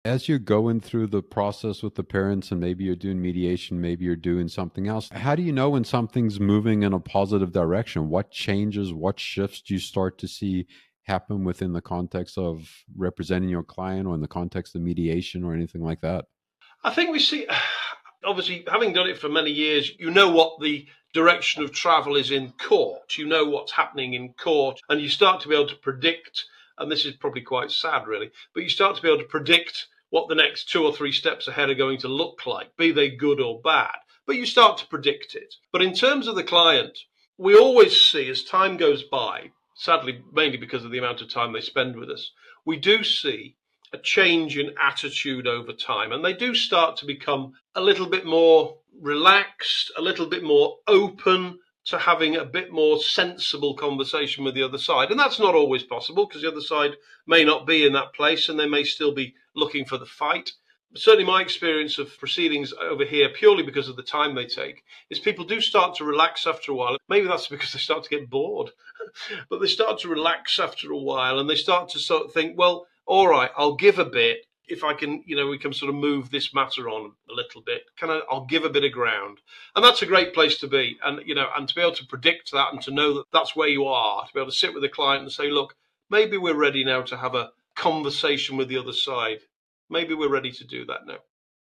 As you're going through the process with the parents and maybe you're doing mediation, maybe you're doing something else, how do you know when something's moving in a positive direction? What changes, what shifts do you start to see happen within the context of representing your client or in the context of mediation or anything like that? I think we see, obviously, having done it for many years, you know what the direction of travel is in court. You know what's happening in court, and you start to be able to predict, and this is probably quite sad, really, but you start to be able to predict what the next 2 or 3 steps ahead are going to look like, be they good or bad. But you start to predict it. But in terms of the client, we always see as time goes by, sadly, mainly because of the amount of time they spend with us, we do see a change in attitude over time. And they do start to become a little bit more relaxed, a little bit more open to having a bit more sensible conversation with the other side. And that's not always possible because the other side may not be in that place and they may still be looking for the fight. Certainly my experience of proceedings over here, purely because of the time they take, is people do start to relax after a while. Maybe that's because they start to get bored, but they start to relax after a while and they start to sort of think, well, all right, I'll give a bit. If I can, we can sort of move this matter on a little bit. I'll give a bit of ground. And that's a great place to be. And, and to be able to predict that and to know that that's where you are, to be able to sit with the client and say, look, maybe we're ready now to have a conversation with the other side. Maybe we're ready to do that now.